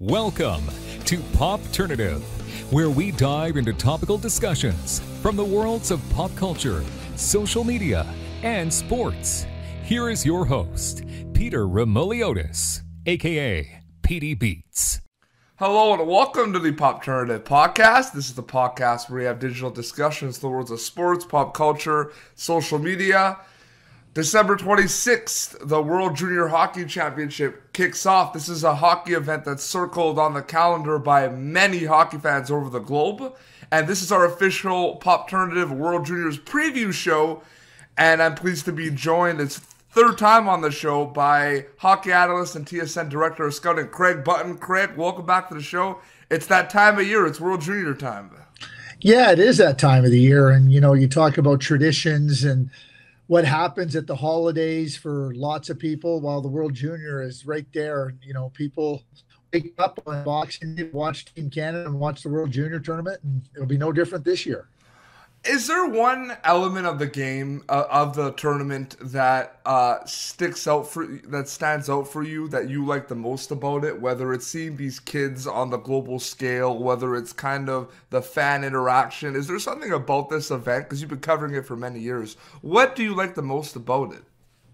Welcome to Popternative, where we dive into topical discussions from the worlds of pop culture, social media, and sports. Here is your host, Peter Remoliotis, aka PD Beats. Hello and welcome to the Popternative podcast. This is the podcast where we have digital discussions in the worlds of sports, pop culture, social media. December 26th, the World Junior Hockey Championship kicks off. This is a hockey event that's circled on the calendar by many hockey fans over the globe. And this is our official Popternative World Juniors preview show. And I'm pleased to be joined, it's third time on the show, by hockey analyst and TSN director of scouting, Craig Button. Craig, welcome back to the show. It's that time of year. It's World Junior time. Yeah, it is that time of the year. And, you know, you talk about traditions and what happens at the holidays for lots of people, while the World Junior is right there. You know, people wake up on Boxing Day, watch Team Canada and watch the World Junior tournament, and it'll be no different this year. Is there one element of the game, of the tournament, that stands out for you, that you like the most about it? Whether it's seeing these kids on the global scale, whether it's kind of the fan interaction. Is there something about this event, because you've been covering it for many years? What do you like the most about it?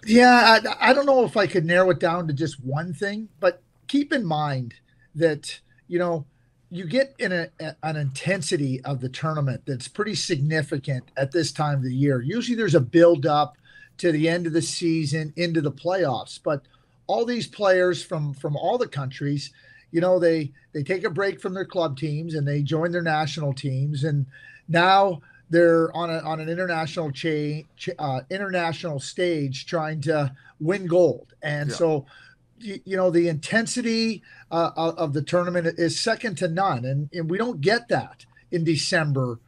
Yeah, I don't know if I could narrow it down to just one thing, but keep in mind that, you know, you get in an intensity of the tournament that's pretty significant at this time of the year. Usually there's a build up to the end of the season into the playoffs, but all these players from all the countries, you know, they take a break from their club teams and they join their national teams, and now they're on an international international stage trying to win gold. And so, you know, the intensity of the tournament is second to none. And we don't get that in December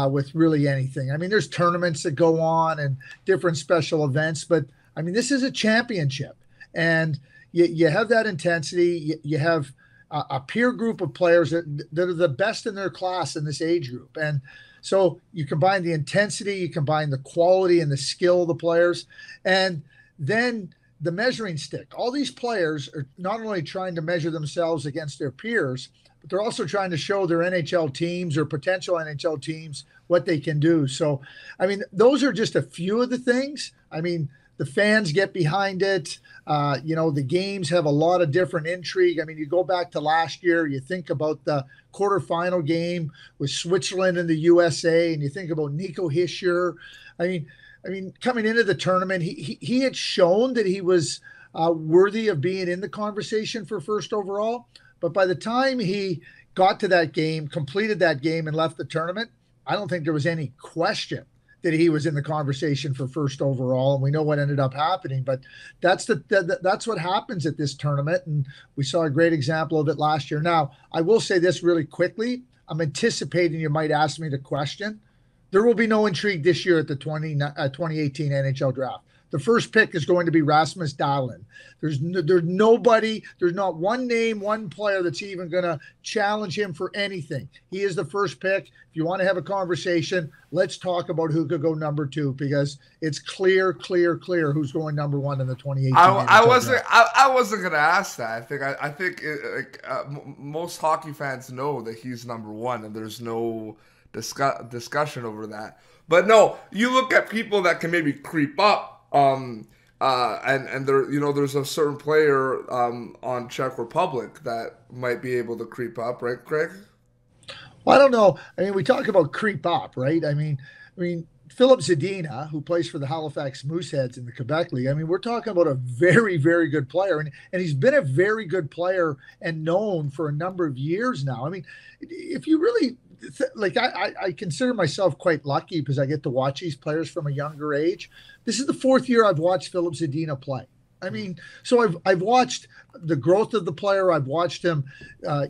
with really anything. I mean, there's tournaments that go on and different special events, but I mean, this is a championship. And you have that intensity. You have a peer group of players that are the best in their class in this age group. And so you combine the intensity, you combine the quality and the skill of the players, and then the measuring stick. All these players are not only trying to measure themselves against their peers, but they're also trying to show their NHL teams or potential NHL teams what they can do. So, I mean, those are just a few of the things. I mean, the fans get behind it. You know, the games have a lot of different intrigue. I mean, you go back to last year, you think about the quarterfinal game with Switzerland and the USA, and you think about Nico Hischier. I mean, coming into the tournament, he had shown that he was worthy of being in the conversation for first overall. But by the time he got to that game, completed that game, and left the tournament, I don't think there was any question that he was in the conversation for first overall. And we know what ended up happening. But that's what happens at this tournament, and we saw a great example of it last year. Now, I will say this really quickly. I'm anticipating you might ask me the question. There will be no intrigue this year at the 2018 NHL draft. The first pick is going to be Rasmus Dahlin. There's not one name, one player that's even going to challenge him for anything. He is the first pick. If you want to have a conversation, let's talk about who could go number two, because it's clear who's going number one in the 2018 I draft. wasn't going to ask that. I think most hockey fans know that he's number one, and there's no discussion over that. But no, you look at people that can maybe creep up, and there, you know, there's a certain player on Czech Republic that might be able to creep up, right, Craig? Well, I don't know. I mean, we talk about creep up, right? I mean, Philip Zadina, who plays for the Halifax Mooseheads in the Quebec League. I mean, we're talking about a very, very good player, and he's been a very good player and known for a number of years now. I mean, if you really I consider myself quite lucky because I get to watch these players from a younger age. This is the fourth year I've watched Philip Zadina play. I mean, so I've watched the growth of the player. I've watched him,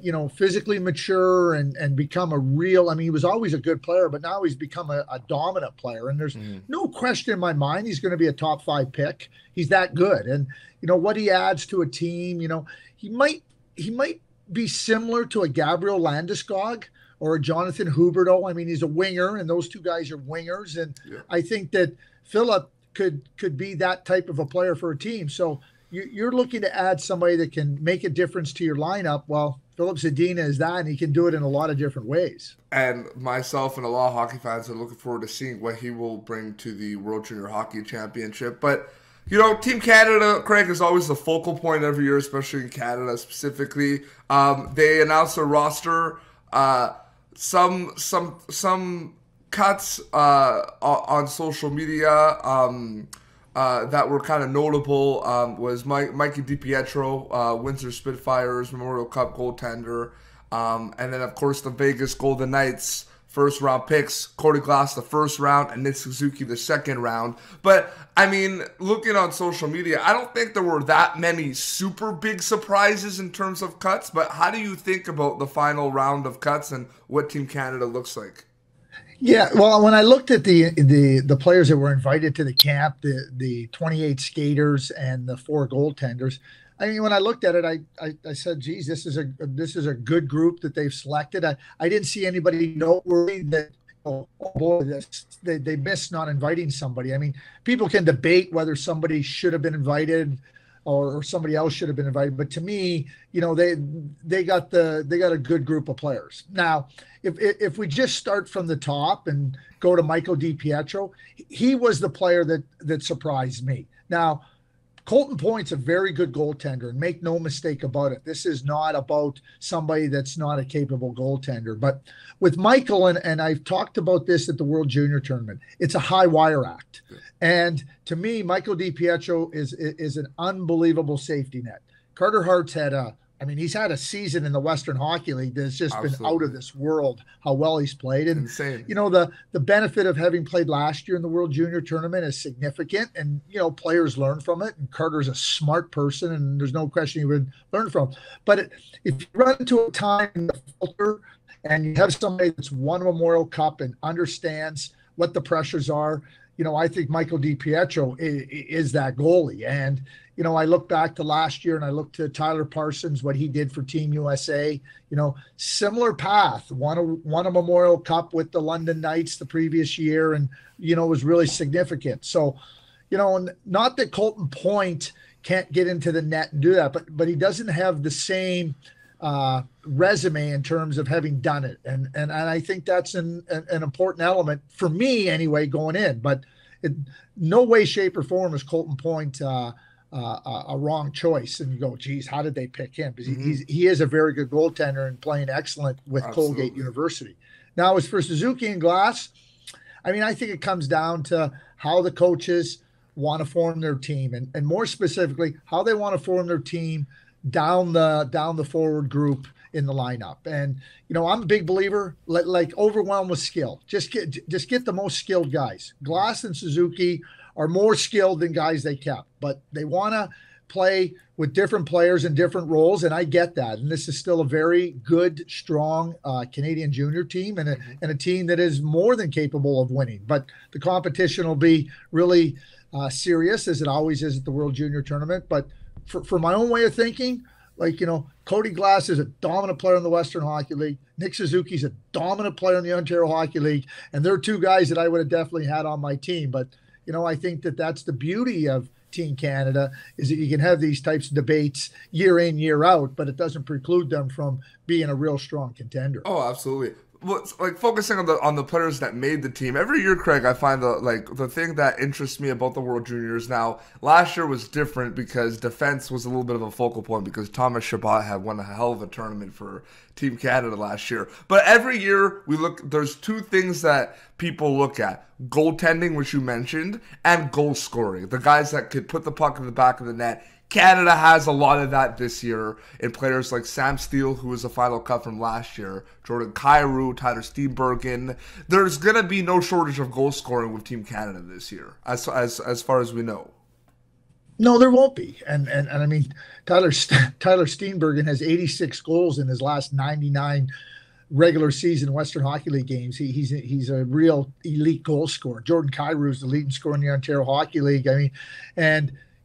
you know, physically mature and become a real. I mean, he was always a good player, but now he's become a dominant player. And there's no question in my mind he's going to be a top 5 pick. He's that good, and you know what he adds to a team. You know, he might be similar to a Gabriel Landeskog or a Jonathan Huberdeau. I mean, he's a winger, and those two guys are wingers. And I think that Philip could be that type of a player for a team. So you're looking to add somebody that can make a difference to your lineup. Well, Philip Zadina is that, and he can do it in a lot of different ways. And myself and a lot of hockey fans are looking forward to seeing what he will bring to the World Junior Hockey Championship. But, Team Canada, Craig, is always the focal point every year, especially in Canada specifically. They announced their roster. Some cuts on social media that were kind of notable was Mikey DiPietro, Windsor Spitfires Memorial Cup goaltender. And then, of course, the Vegas Golden Knights first-round picks, Cody Glass the first round, and Nick Suzuki the second round. But, looking on social media, I don't think there were that many super big surprises in terms of cuts. But how do you think about the final round of cuts and what Team Canada looks like? Yeah, well, when I looked at the players that were invited to the camp, the 28 skaters and the 4 goaltenders, when I looked at it, I said, geez, this is a good group that they've selected. I didn't see anybody noteworthy that, oh boy, they missed not inviting somebody. People can debate whether somebody should have been invited or somebody else should have been invited. But to me, they got a good group of players. Now, if we just start from the top and go to Michael DiPietro, he was the player that surprised me. Now, Colton Point's a very good goaltender, and make no mistake about it. This is not about somebody that's not a capable goaltender. But with Michael, and I've talked about this at the World Junior Tournament, it's a high wire act. And to me, Michael DiPietro is an unbelievable safety net. Carter Hart's he's had a season in the Western Hockey League that's just been out of this world, how well he's played. And, insane. The benefit of having played last year in the World Junior Tournament is significant. And, players learn from it. And Carter's a smart person, and there's no question he would learn from. But if you run into a time in the filter and you have somebody that's won a Memorial Cup and understands what the pressures are, I think Michael DiPietro is that goalie. And, I look back to last year and I look to Tyler Parsons, what he did for Team USA, similar path, won a Memorial Cup with the London Knights the previous year and, was really significant. So, not that Colton Point can't get into the net and do that, but he doesn't have the same resume in terms of having done it. And I think that's an important element for me anyway, going in, but no way, shape or form is Colton Point a wrong choice. And you go, geez, how did they pick him? Because he is a very good goaltender and playing excellent with Absolutely. Colgate University. Now, as for Suzuki and Glass, I think it comes down to how the coaches want to form their team, and more specifically, how they want to form their team down the forward group in the lineup. And I'm a big believer, like overwhelm with skill. Just get the most skilled guys. Glass and Suzuki are more skilled than guys they kept, but they want to play with different players in different roles, and I get that. And this is still a very good, strong Canadian junior team, and a team that is more than capable of winning. But the competition will be really serious, as it always is at the World Junior Tournament. But for my own way of thinking, Cody Glass is a dominant player in the Western Hockey League. Nick Suzuki's a dominant player in the Ontario Hockey League, and they're 2 guys that I would have definitely had on my team. But I think that's the beauty of Team Canada, is that you can have these types of debates year in, year out, but it doesn't preclude them from being a real strong contender. Oh, absolutely. Well, focusing on the players that made the team every year, Craig, I find the thing that interests me about the World Juniors now. Last year was different because defense was a little bit of a focal point because Thomas Chabot had won a hell of a tournament for Team Canada last year. But every year there's 2 things that people look at: goaltending, which you mentioned, and goal scoring. The guys that could put the puck in the back of the net. Canada has a lot of that this year in players like Sam Steele, who was a final cut from last year, Jordan Kyrou, Tyler Steenbergen. There's going to be no shortage of goal scoring with Team Canada this year, as far as we know. No, there won't be. And Tyler Steenbergen has 86 goals in his last 99 regular season Western Hockey League games. He's a real elite goal scorer. Jordan Kyrou is the leading scorer in the Ontario Hockey League.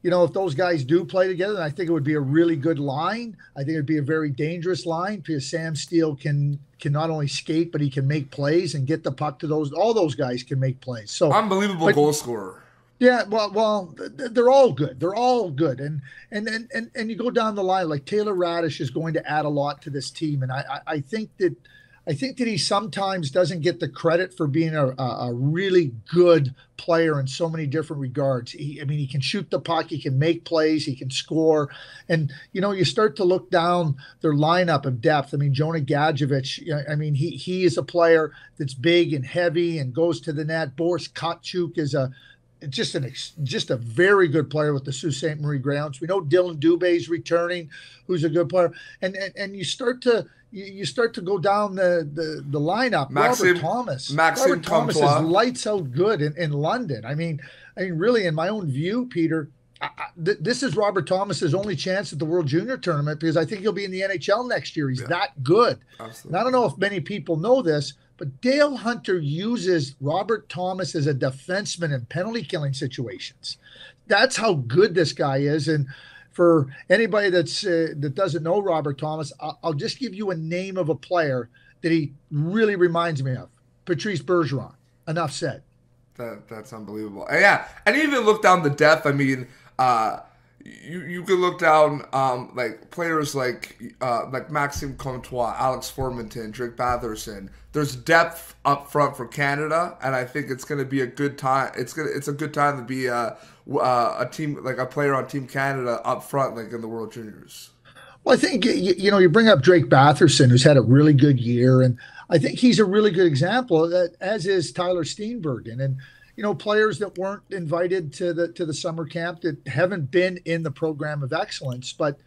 If those guys do play together, I think it would be a really good line. I think it'd be a very dangerous line because Sam Steele can not only skate, but he can make plays and get the puck to all those guys can make plays. So unbelievable goal scorer. Yeah, well, they're all good. They're all good, and you go down the line like Taylor Radish is going to add a lot to this team, and I think that he sometimes doesn't get the credit for being a really good player in so many different regards. I mean, he can shoot the puck, he can make plays, he can score, and you start to look down their lineup of depth. I mean, Jonah Gadjevich. I mean, he is a player that's big and heavy and goes to the net. Boris Katchuk is just a very good player with the Sault Ste. Marie Grounds. We know Dylan Dubé's returning, who's a good player, and you start to go down the lineup. Robert Thomas is lights out good in London. I mean, really, in my own view, Peter, this is Robert Thomas's only chance at the World Junior Tournament because I think he'll be in the NHL next year. He's that good. Absolutely. And I don't know if many people know this, but Dale Hunter uses Robert Thomas as a defenseman in penalty killing situations. That's how good this guy is. And for anybody that doesn't know Robert Thomas, I'll just give you a name of a player that he really reminds me of. Patrice Bergeron. Enough said. That's unbelievable. And yeah, and even look down the depth. I mean, you could look down like players like Maxime Comtois, Alex Formenton, Drake Batherson. There's depth up front for Canada, and I think it's going to be a good time. It's a good time to be a team, like a player on Team Canada up front, like in the World Juniors. Well, I think you bring up Drake Batherson, who's had a really good year, and I think he's a really good example of that, as is Tyler Steenbergen. And players that weren't invited to the summer camp that haven't been in the program of excellence. But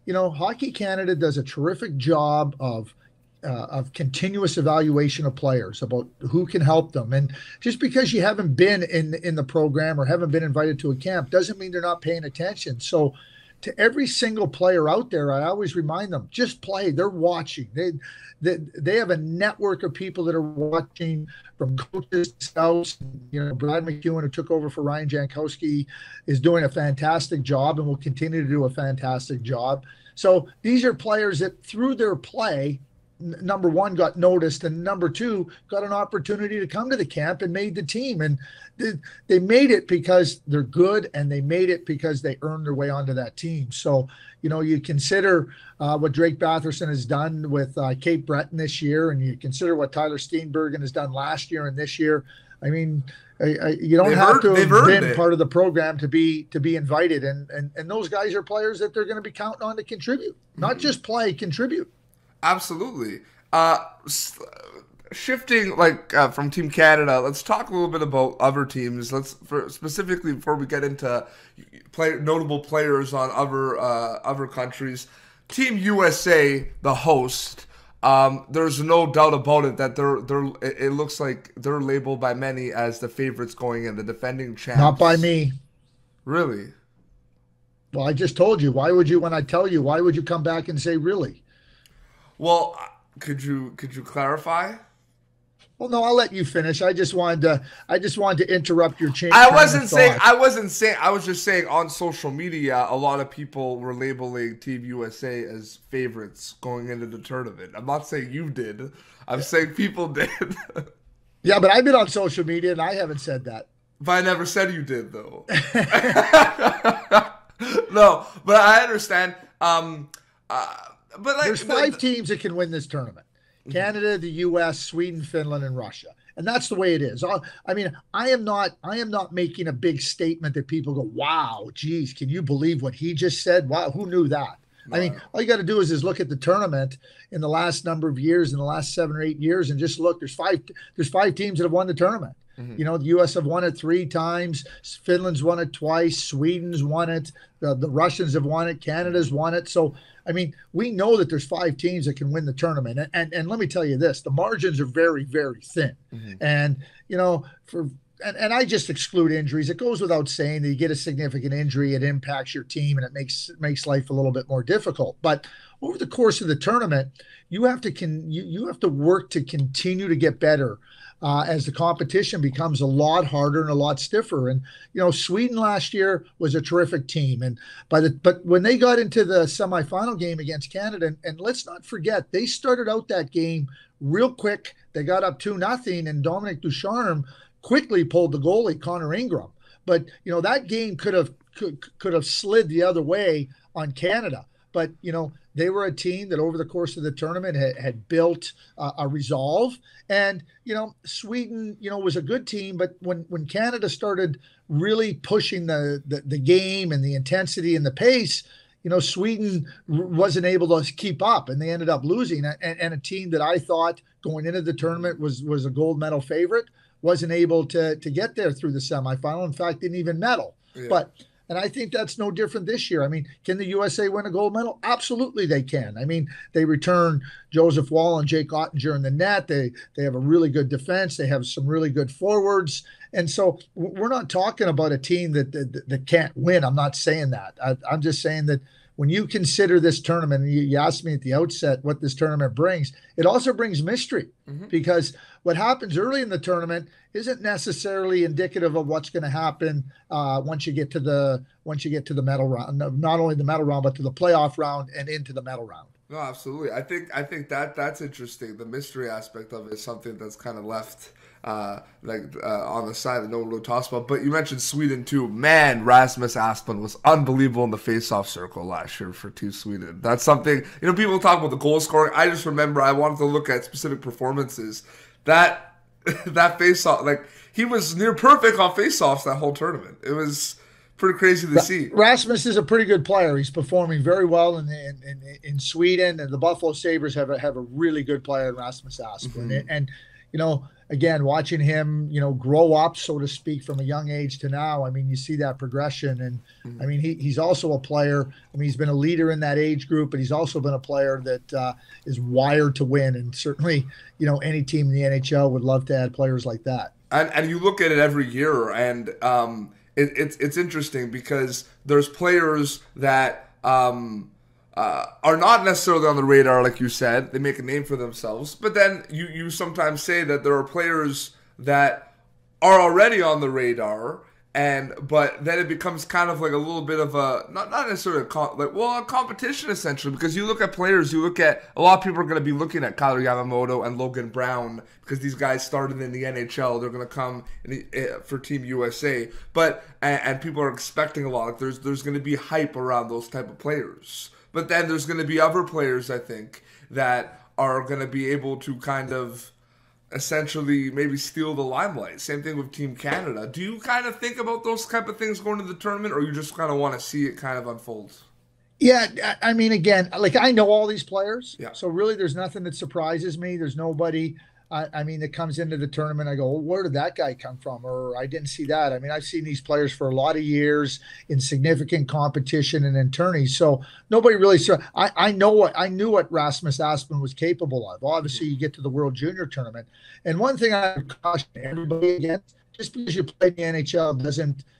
Hockey Canada does a terrific job of continuous evaluation of players about who can help them. And just because you haven't been in the program or haven't been invited to a camp doesn't mean they're not paying attention. So to every single player out there, I always remind them, just play. They're watching. They have a network of people that are watching, from coaches, scouts. Brad McEwen, who took over for Ryan Jankowski, is doing a fantastic job and will continue to do a fantastic job. So these are players that through their play, number one, got noticed, and number two, got an opportunity to come to the camp and made the team. And they made it because they're good, and they made it because they earned their way onto that team. So, you consider what Drake Batherson has done with Cape Breton this year, and you consider what Tyler Steenbergen has done last year and this year. I mean, you don't have to have been part of the program to be invited. And those guys are players that they're going to be counting on to contribute, not just play, contribute. Absolutely. Shifting from Team Canada, let's talk a little bit about other teams. Specifically before we get into notable players on other countries. Team USA, the host. There's no doubt about it that it looks like they're labeled by many as the favorites going in, the defending champs. Not by me. Really? Well, I just told you. Why would you, when I tell you, why would you come back and say really? Well, could you clarify? Well, no, I'll let you finish. I just wanted to interrupt your change. I wasn't saying. I was just saying on social media, a lot of people were labeling Team USA as favorites going into the tournament. I'm not saying you did. I'm saying people did. Yeah, but I've been on social media and I haven't said that. But I never said you did, though. No, but I understand. But there's 5 teams that can win this tournament: Canada, the U.S., Sweden, Finland, and Russia. And that's the way it is. I mean, I am not making a big statement that people go, "Wow, geez, can you believe what he just said? Wow, who knew that?" No. I mean, all you got to do is look at the tournament in the last number of years, in the last 7 or 8 years, and just look. There's five teams that have won the tournament. Mm-hmm. The U.S. have won it 3 times. Finland's won it twice. Sweden's won it. The Russians have won it. Canada's won it. So, I mean, we know that there's 5 teams that can win the tournament. And let me tell you this, the margins are very, very thin. Mm-hmm. And, and I just exclude injuries. It goes without saying that you get a significant injury, it impacts your team, and it makes life a little bit more difficult. But over the course of the tournament, you have to work to continue to get better as the competition becomes a lot harder and a lot stiffer. And Sweden last year was a terrific team, but when they got into the semifinal game against Canada, and let's not forget, they started out that game real quick. They got up 2-0, and Dominic Ducharme quickly pulled the goalie, Connor Ingram. But that game could have slid the other way on Canada. But they were a team that over the course of the tournament had built a resolve. And Sweden was a good team, but when Canada started really pushing the game and the intensity and the pace, Sweden wasn't able to keep up, and they ended up losing. And a team that I thought going into the tournament was a gold medal favorite wasn't able to get there through the semifinal. In fact, didn't even medal. Yeah. And I think that's no different this year. I mean, can the USA win a gold medal? Absolutely they can. I mean, they return Joseph Wall and Jake Ottinger in the net. They have a really good defense. They have some really good forwards. And so we're not talking about a team that can't win. I'm not saying that. I'm just saying that when you consider this tournament, and you asked me at the outset what this tournament brings, it also brings mystery, because what happens early in the tournament isn't necessarily indicative of what's going to happen once you get to the medal round. Not only the medal round, but to the playoff round and into the medal round. No, absolutely. I think that's interesting. The mystery aspect of it is something that's kind of left on the side that no one really talks about. But you mentioned Sweden too. Man, Rasmus Asplund was unbelievable in the face-off circle last year for Team Sweden. That's something, people talk about the goal scoring. I just remember I wanted to look at specific performances. That face-off, he was near perfect on face-offs that whole tournament. It was pretty crazy to see. Rasmus is a pretty good player. He's performing very well in Sweden, and the Buffalo Sabres have a really good player in Rasmus Asplund. And again, watching him, grow up, so to speak, from a young age to now, I mean, you see that progression. And I mean, he's also a player. I mean, he's been a leader in that age group, but he's also been a player that is wired to win. And certainly, any team in the NHL would love to add players like that. And you look at it every year, and it's interesting because there's players that are not necessarily on the radar, like you said. They make a name for themselves. But then you sometimes say that there are players that are already on the radar, but then it becomes kind of like a little bit of a, not necessarily a competition essentially, because you look at players, a lot of people are going to be looking at Kailer Yamamoto and Logan Brown because these guys started in the NHL. They're going to come for Team USA, and people are expecting a lot. There's going to be hype around those type of players. But then there's going to be other players, I think, that are going to be able to kind of essentially maybe steal the limelight. Same thing with Team Canada. Do you kind of think about those type of things going to the tournament, or you just kind of want to see it kind of unfold? Yeah, I mean, again, I know all these players, so really there's nothing that surprises me. There's nobody, that comes into the tournament, I go, well, where did that guy come from? Or I didn't see that. I mean, I've seen these players for a lot of years in significant competition and in tourneys. So nobody really saw. I knew what Rasmus Asplund was capable of. Obviously, you get to the World Junior Tournament. And one thing I would caution everybody against, just because you play in the NHL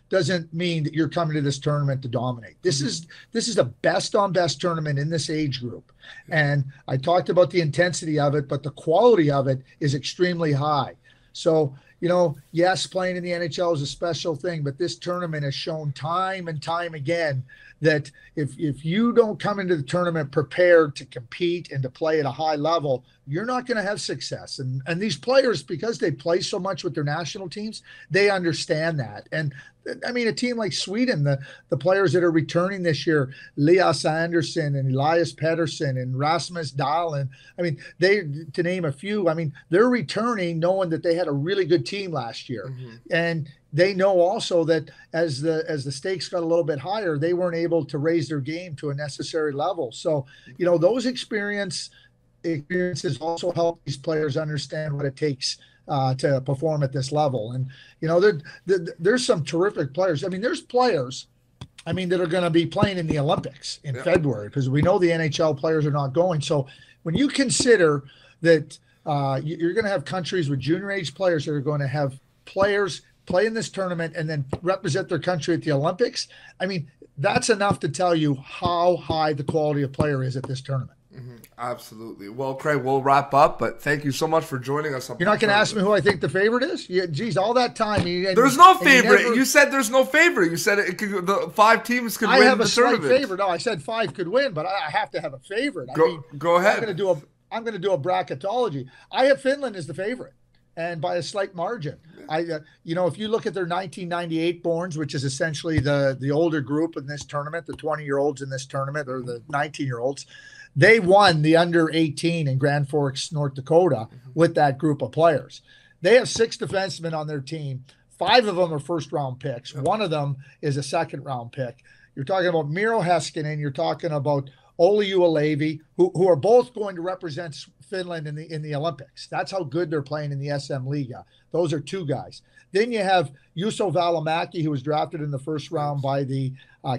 doesn't mean that you're coming to this tournament to dominate. This is the best on best tournament in this age group. And I talked about the intensity of it, but the quality of it is extremely high. So, yes, playing in the NHL is a special thing, but this tournament has shown time and time again that if you don't come into the tournament prepared to compete and to play at a high level, you're not going to have success. And these players, because they play so much with their national teams, they understand that. And I mean, a team like Sweden, the players that are returning this year, Elias Andersson and Elias Pettersson and Rasmus Dahlin, to name a few, they're returning knowing that they had a really good team last year. And they know also that as the stakes got a little bit higher, they weren't able to raise their game to a necessary level. So, those experiences also help these players understand what it takes to perform at this level. And, there's some terrific players. I mean, there's players, that are going to be playing in the Olympics in February, because we know the NHL players are not going. So when you consider that you're going to have countries with junior age players that are going to have players play in this tournament and then represent their country at the Olympics, that's enough to tell you how high the quality of player is at this tournament. Absolutely. Well, Craig, we'll wrap up, but thank you so much for joining us. You're not going to ask me who I think the favorite is? Geez, all that time. There's no favorite. You said there's no favorite. You said the 5 teams could win the tournament. I have a slight favorite. No, I said 5 could win, but I have to have a favorite. Go ahead. I'm going to do a bracketology. I have Finland as the favorite. and by a slight margin. If you look at their 1998 borns, which is essentially the older group in this tournament, the 20-year-olds in this tournament, or the 19-year-olds, they won the under 18 in Grand Forks, North Dakota with that group of players. They have 6 defensemen on their team. 5 of them are first-round picks. One of them is a second-round pick. You're talking about Miro Heiskanen. You're talking about Olli Juolevi, who are both going to represent Finland in the Olympics. That's how good they're playing in the SM Liga. Those are 2 guys. Then you have Juuso Välimäki, who was drafted in the first round by the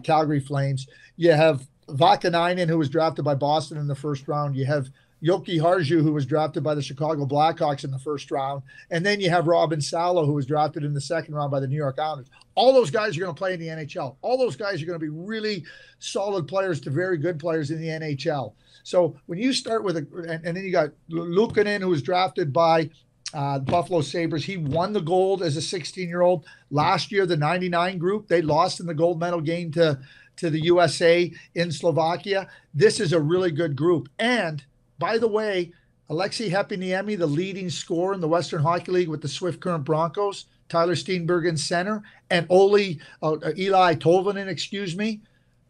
Calgary Flames. You have Vakanainen, who was drafted by Boston in the first round. You have Joki Harju, who was drafted by the Chicago Blackhawks in the first round. And then you have Robin Salo, who was drafted in the second round by the New York Islanders. All those guys are going to play in the NHL. All those guys are going to be really solid players to very good players in the NHL. So when you start with and then you got Luukkonen, who was drafted by Buffalo Sabres. He won the gold as a 16-year-old. Last year, the 99 group, they lost in the gold medal game to the USA in Slovakia. This is a really good group. And by the way, Alexei Hepiniemi, the leading scorer in the Western Hockey League with the Swift Current Broncos, Tyler Steenbergen in center, and Eli Tolvanen,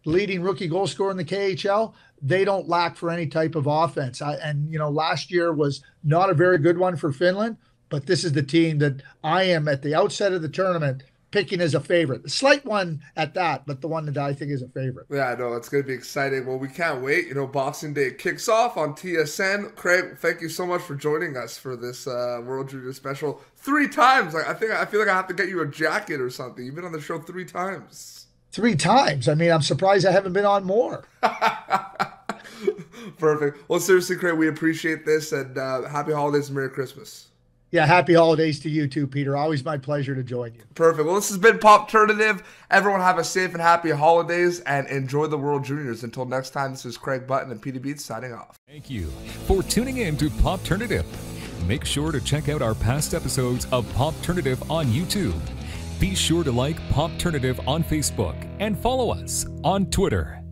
leading rookie goal scorer in the KHL. They don't lack for any type of offense. Last year was not a very good one for Finland, but this is the team that I am at the outset of the tournament picking as a favorite. A slight one at that, but the one that I think is a favorite. Yeah, I know. It's going to be exciting. Well, we can't wait. Boxing Day kicks off on TSN. Craig, thank you so much for joining us for this World Junior Special 3 times. I feel like I have to get you a jacket or something. You've been on the show 3 times. 3 times? I mean, I'm surprised I haven't been on more. Perfect. Well, seriously, Craig, we appreciate this, and happy holidays and Merry Christmas. Yeah, happy holidays to you too, Peter. Always my pleasure to join you. Perfect. Well, this has been Popternative. Everyone have a safe and happy holidays and enjoy the World Juniors. Until next time, this is Craig Button and Petey Beats signing off. Thank you for tuning in to Popternative. Make sure to check out our past episodes of Popternative on YouTube. Be sure to like Popternative on Facebook and follow us on Twitter.